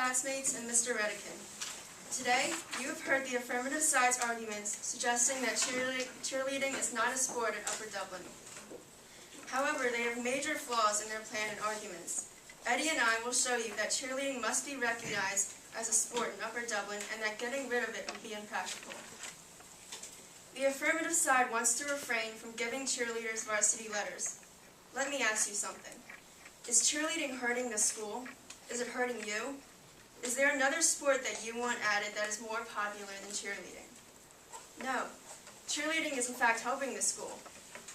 classmates, and Mr. Redican. Today, you have heard the affirmative side's arguments suggesting that cheerleading is not a sport at Upper Dublin. However, they have major flaws in their plan and arguments. Eddie and I will show you that cheerleading must be recognized as a sport in Upper Dublin and that getting rid of it would be impractical. The affirmative side wants to refrain from giving cheerleaders varsity letters. Let me ask you something. Is cheerleading hurting the school? Is it hurting you? Is there another sport that you want added that is more popular than cheerleading? No. Cheerleading is in fact helping the school.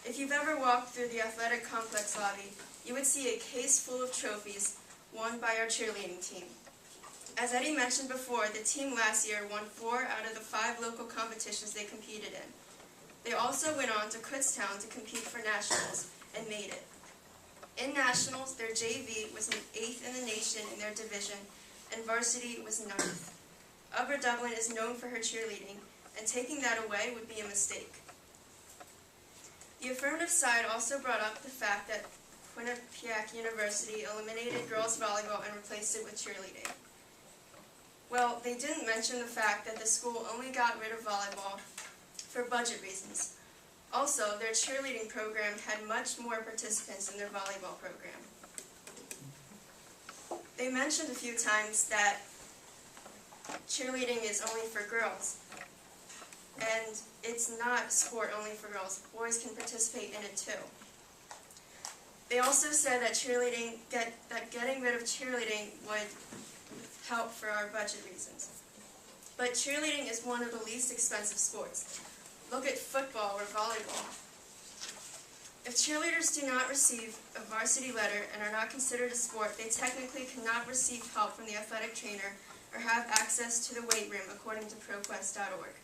If you've ever walked through the athletic complex lobby, you would see a case full of trophies won by our cheerleading team. As Eddie mentioned before, the team last year won 4 out of the 5 local competitions they competed in. They also went on to Kutztown to compete for nationals and made it. In nationals, their JV was 8th in the nation in their division, and varsity was 9th. Upper Dublin is known for her cheerleading, and taking that away would be a mistake. The affirmative side also brought up the fact that Quinnipiac University eliminated girls volleyball and replaced it with cheerleading. Well, they didn't mention the fact that the school only got rid of volleyball for budget reasons. Also, their cheerleading program had much more participants in their volleyball program. They mentioned a few times that cheerleading is only for girls, and it's not a sport only for girls. Boys can participate in it too. They also said that getting rid of cheerleading would help for our budget reasons. But cheerleading is one of the least expensive sports. Look at football or volleyball. If cheerleaders do not receive a varsity letter and are not considered a sport, they technically cannot receive help from the athletic trainer or have access to the weight room, according to ProQuest.org.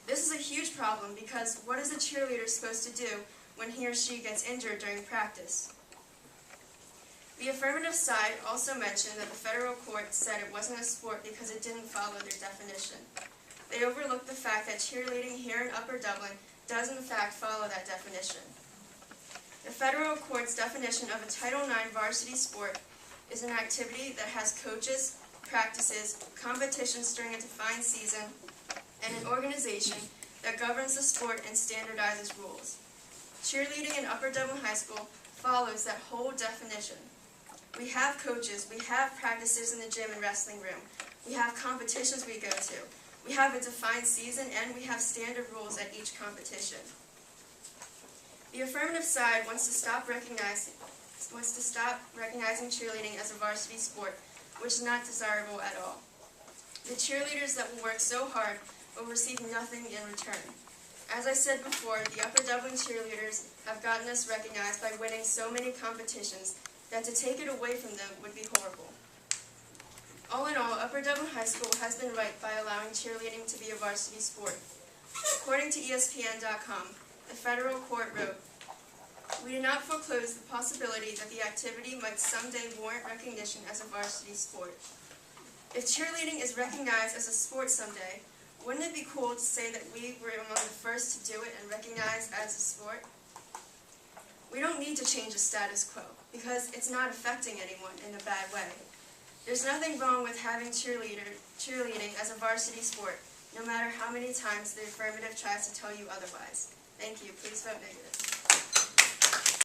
This is a huge problem because what is a cheerleader supposed to do when he or she gets injured during practice? The affirmative side also mentioned that the federal court said it wasn't a sport because it didn't follow their definition. They overlooked the fact that cheerleading here in Upper Dublin does in fact follow that definition. The federal court's definition of a Title IX varsity sport is an activity that has coaches, practices, competitions during a defined season, and an organization that governs the sport and standardizes rules. Cheerleading in Upper Dublin High School follows that whole definition. We have coaches, we have practices in the gym and wrestling room, we have competitions we go to, we have a defined season, and we have standard rules at each competition. The affirmative side wants to stop recognizing cheerleading as a varsity sport, which is not desirable at all. The cheerleaders that will work so hard will receive nothing in return. As I said before, the Upper Dublin cheerleaders have gotten us recognized by winning so many competitions that to take it away from them would be horrible. All in all, Upper Dublin High School has been right by allowing cheerleading to be a varsity sport. According to ESPN.com, the federal court wrote, "We do not foreclose the possibility that the activity might someday warrant recognition as a varsity sport. If cheerleading is recognized as a sport someday, wouldn't it be cool to say that we were among the first to do it and recognized as a sport? We don't need to change the status quo, because it's not affecting anyone in a bad way. There's nothing wrong with having cheerleading as a varsity sport, no matter how many times the affirmative tries to tell you otherwise." Thank you. Please vote negative.